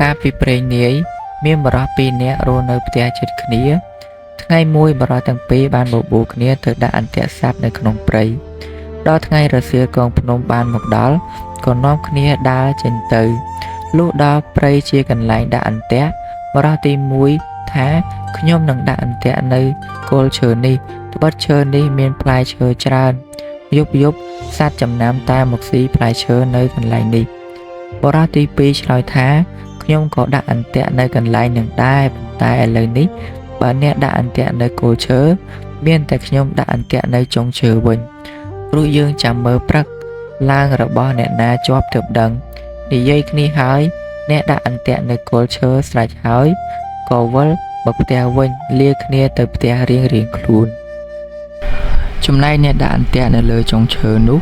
ការពីព្រេងនាយមានបរិះពីរនាក់រស់នៅផ្ទះជិតគ្នាថ្ងៃមួយបរិះទាំងពីរបានបបួលគ្នាទៅដាក់អន្ទាក់សត្វនៅក្នុងព្រៃដល់ថ្ងៃរសៀលកងភ្នំបានមកដល់ក៏នាំគ្នាដើរចេញទៅលុះដល់ព្រៃជាកន្លែងដាក់អន្ទាក់បរិះទី1ថាខ្ញុំនឹងដាក់អន្ទាក់នៅគល់ឈើនេះត្បិតឈើនេះមានផ្លែឈើច្រើនយប់សត្វចំណាំតែមកស៊ីផ្លែឈើនៅកន្លែងនេះបរិះទី2ឆ្លើយថាខ្ញុំក៏ដាក់អន្ទាក់នៅកន្លែងនឹងដែរប៉ុន្តែឥឡូវនេះបើអ្នកដាក់អន្ទាក់នៅគល់ឈើមានតែខ្ញុំដាក់អន្ទាក់នៅចុងឈើវិញព្រោះយើងចាំមើលព្រឹកឡើងរបស់អ្នកណាជាប់ទើបដឹងនិយាយគ្នាហើយអ្នកដាក់អន្ទាក់នៅគល់ឈើស្រេចហើយក៏វិលមកផ្ទះវិញលាគ្នាទៅផ្ទះរៀងខ្លួនចំណែកអ្នកដាក់អន្ទាក់នៅលើចុងឈើនោះ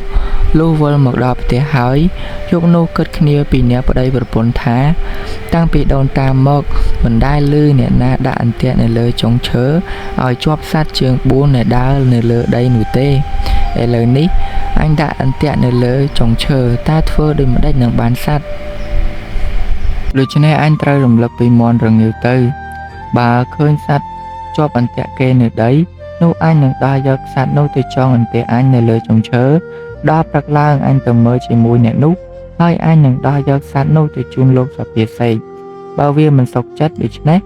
លុះវិលមកដល់ផ្ទះហើយយប់នោះគិតគ្នាពីអ្នកប្តីប្រពន្ធថាតាំងពីដូនតាមកមិនដែលឮអ្នកណាដាក់អន្ទាក់នៅលើចុងឈើឲ្យជាប់សត្វជើង4ដែលដើរនៅលើដីនោះទេឥឡូវនេះអញដាក់អន្ទាក់នៅលើចុងឈើតើធ្វើដូចម្ដេចនឹងបានសត្វដូច្នេះអញត្រូវរំលឹកពីមន់រងាវទៅបើឃើញសត្វជាប់អន្ទាក់គេនៅដីនោះអញនឹងដើរយកសត្វនោះទៅចងអន្ទាក់អញនៅលើចុងឈើដល់ព្រឹកឡើងអញទៅមើលជាមួយអ្នកនោះហើយអញនឹងដោះយកសត្វនោះទៅជូនលោកសុភាសេកបើវាមិនសុខចិត្តដូច្នេះ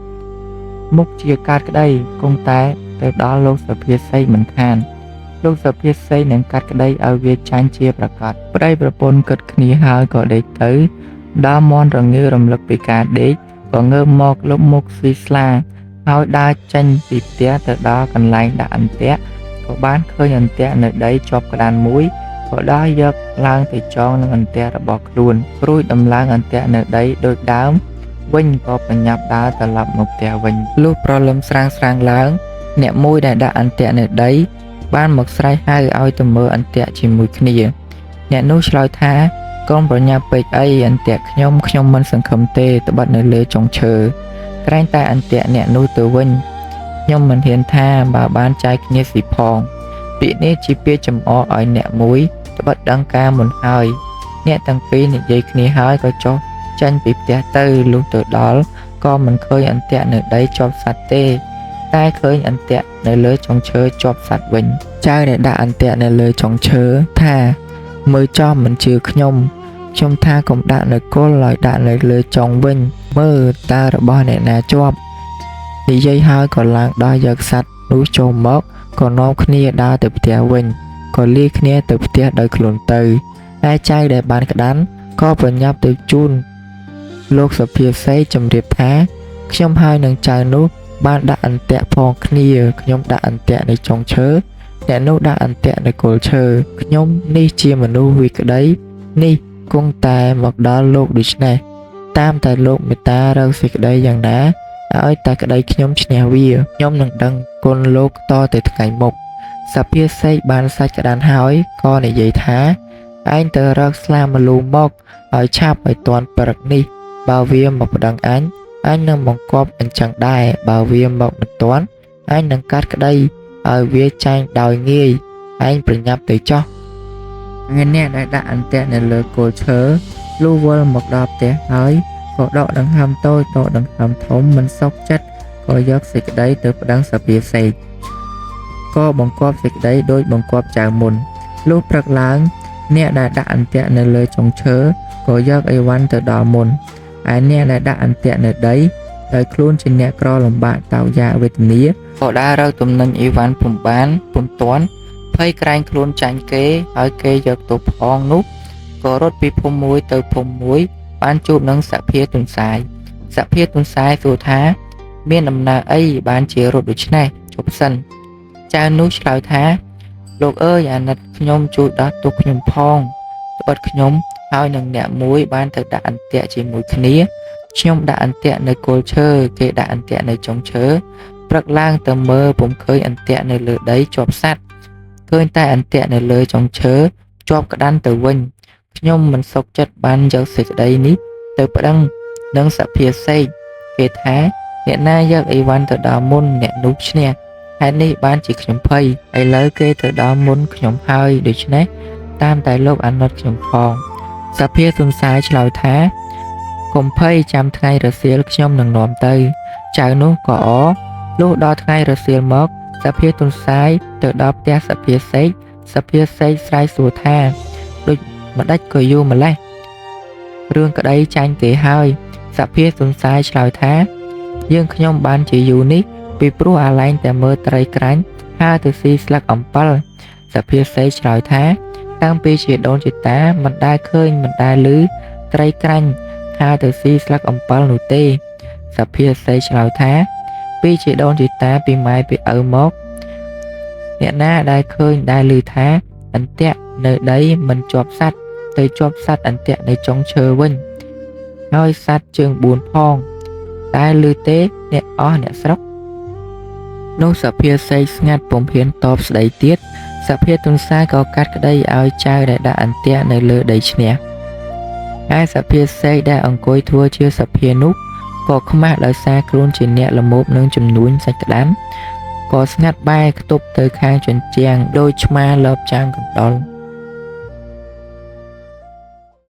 មុខជាកាត់ក្តីគង់តែទៅដល់លោកសុភាសេកមិនខានលោកសុភាសេកនឹងកាត់ក្តីឲ្យវាចាញ់ជាប្រកាសប្តីប្រពន្ធគិតគ្នាហើយក៏ដេកទៅដល់មន់រងាវរំលឹកពីការដេកក៏ងើបមកលុបមុខស៊ីស្លាហើយដើរចេញពីផ្ទះទៅដល់កន្លែងដាក់អន្ទាក់ក៏បានឃើញអន្ទាក់នៅដីជាប់ក្តានមួយក៏ដើរយកឡើងទៅចងនឹងអន្ទាក់របស់ខ្លួនរួចដំឡើងអន្ទាក់នៅដីដូចដើមវិញក៏ប្រញាប់ដើរត្រឡប់មកផ្ទះវិញលុះប្រលឹមស្រាងឡើងអ្នកមួយដែលដាក់អន្ទាក់នៅដីបានមកស្រែកហៅឲ្យទៅមើលអន្ទាក់ជាមួយគ្នាអ្នកនោះឆ្លើយថាកុំប្រញាប់ពេកអីអន្ទាក់ខ្ញុំមិនសង្ឃឹមទេត្បិតនៅលើចុងឈើក្រែងតែអន្ទាក់អ្នកនោះទៅវិញខ្ញុំមិនហ៊ានថាបើបានចែកគ្នាស៊ីផងពាក្យនេះជាពាក្យចំអកឲ្យអ្នកមួយត្បិតដឹងការមុនហើយអ្នកទាំងពីរនិយាយគ្នាហើយក៏ចុះចេញពីផ្ទះទៅលុះទៅដល់ក៏មិនឃើញអន្ទាក់នៅដីជាប់សត្វទេតែឃើញអន្ទាក់នៅលើចុងឈើជាប់សត្វវិញចៅដែលដាក់អន្ទាក់នៅលើចុងឈើថាមើលចំមិនជឿខ្ញុំថាកុំដាក់នៅគល់ឲ្យដាក់នៅលើចុងវិញមើលតើរបស់អ្នកណាជាប់និយាយហើយក៏ឡើងដោះយកសត្វនោះចូលមកក៏នាំគ្នាដើរទៅផ្ទះវិញក៏លាគ្នាទៅផ្ទះដោយខ្លួនទៅតែចៅដែលបានក្តាន់ក៏ប្រញាប់ទៅជូនលោកសុភាសេកជម្រាបថាខ្ញុំហើយនឹងចៅនោះបានដាក់អន្ទាក់ផងគ្នាខ្ញុំដាក់អន្ទាក់នៅចុងឈើអ្នកនោះដាក់អន្ទាក់នៅគល់ឈើខ្ញុំនេះជាមនុស្សវិក្តីនេះគង់តែមកដល់លោកដូច្នេះតាមតែលោកមេត្តារកសេចក្តីយ៉ាងណាឲ្យតែក្តីខ្ញុំឈ្នះវាខ្ញុំនឹងដឹងគុណលោកតទៅថ្ងៃមុខសុភាសេកបានសាច់ក្តានហើយក៏និយាយថាឯងទៅរកស្លាមលូមកឲ្យឆាប់ឲ្យទាន់ព្រឹកនេះបើវាមកប្តឹងអញនឹងបង្គាប់អញ្ចឹងដែរបើវាមកមិនទាន់អញនឹងកាត់ក្តីឲ្យវាចាញ់ដោយងាយឯងប្រញាប់ទៅចោះអ្នកដែលដាក់អន្ទាក់នៅលើគល់ឈើលុះវិលមកដល់ផ្ទះហើយក៏ដកដង្ហើមតូចដកដង្ហើមធំមិនសុខចិត្តក៏យកសេចក្តីទៅប្តឹងសុភាសេកក៏បង្គាប់សេចក្តីដោយបង្គាប់ចៅមុនលុះព្រឹកឡើងអ្នកដែលដាក់អន្ទាក់នៅលើចុងឈើក៏យកអីវ៉ាន់ទៅដល់មុនឯអ្នកដែលដាក់អន្ទាក់នៅដីដោយខ្លួនជាអ្នកក្រលំបាកតោយ៉ាវេទនាក៏ដើររកទំនិញអីវ៉ាន់ពុំទាន់ភ័យក្រែងខ្លួនចាញ់គេហើយគេយកទៅផងនោះក៏រត់ពីភូមិមួយទៅភូមិមួយបានជួបនឹងសភាទុនសាយសួរថាមានដំណើរអីបានជារត់ដូច្នេះជប់សិនចៅនោះឆ្លើយថាលោកអើយអាណិតខ្ញុំជួយដោះទុកខ្ញុំផងត្បិតខ្ញុំហើយនឹងអ្នកមួយបានទៅដាក់អន្ទាក់ជាមួយគ្នាខ្ញុំដាក់អន្ទាក់នៅគល់ឈើគេដាក់អន្ទាក់នៅចុងឈើព្រឹកឡើងទៅមើលពុំឃើញអន្ទាក់នៅលើដីជាប់សត្វឃើញតែអន្ទាក់នៅលើចុងឈើជាប់ក្តាន់ទៅវិញខ្ញុំមិនសុខចិត្តបានយកសេចក្តីនេះទៅប្តឹងនឹងសុភាសេកគេថាអ្នកណាយកអីវ៉ាន់ទៅដល់មុនអ្នកនោះឈ្នះហេតុនេះបានជាខ្ញុំភ័យឥឡូវគេទៅដល់មុនខ្ញុំហើយដូច្នេះតាមតែលោកអាណិតខ្ញុំផងសុភាទុនសាយឆ្លើយថាក កុំភ័យចាំថ្ងៃរសៀលខ្ញុំនឹងនាំទៅចៅនោះក៏អរលុះដល់ថ្ងៃរសៀលមកសភាទុនសាយទៅដល់ផ្ទះសភាសេកស្រែកសួរថាដូចម្ដេចក៏យូរម្លេះរឿងក្តីចាញ់គេហើយសភាទុនសាយឆ្លើយថាយើងខ្ញុំបានជាយូរនេះពីព្រោះអាឡែងតែមើលត្រីក្រាញ់ហើរទៅស៊ីស្លឹកអំពិលសភាសេកឆ្លើយថាតាំងពីជាដូនជាតាមិនដែលឃើញមិនដែលឮត្រីក្រាញ់ហើរទៅស៊ីស្លឹកអំពិលនោះទេសភាសេកឆ្លើយថាពីជាដូនជាតាពីម៉ែពីឪមកអ្នកណាដែលឃើញដែលឮថាអន្ទាក់នៅដីមិនជាប់សត្វទៅជាប់សត្វអន្ទាក់នៅចុងឈើវិញហើយសត្វជើង4ផងតែឮទេអ្នកអស់អ្នកស្រុកនោះសភាសេកស្ងាត់ពុំហ៊ានតបស្ដីទៀតសភាទុនសាយក៏កាត់ក្តីឲ្យចៅដែលដាក់អន្ទាក់នៅលើដីឈ្នះហើយសភាសេកដែលអង្គុយធ្វើជាសភានោះក៏ខ្មាស់ដោយសារខ្លួនជាអ្នកល្មមនឹងចំនួនសាច់ក្តាំក៏ស្ងាត់បែរខ្ទប់ទៅខាងជញ្ជាំងដោយឆ្មាលបចាំងកណ្ដុរ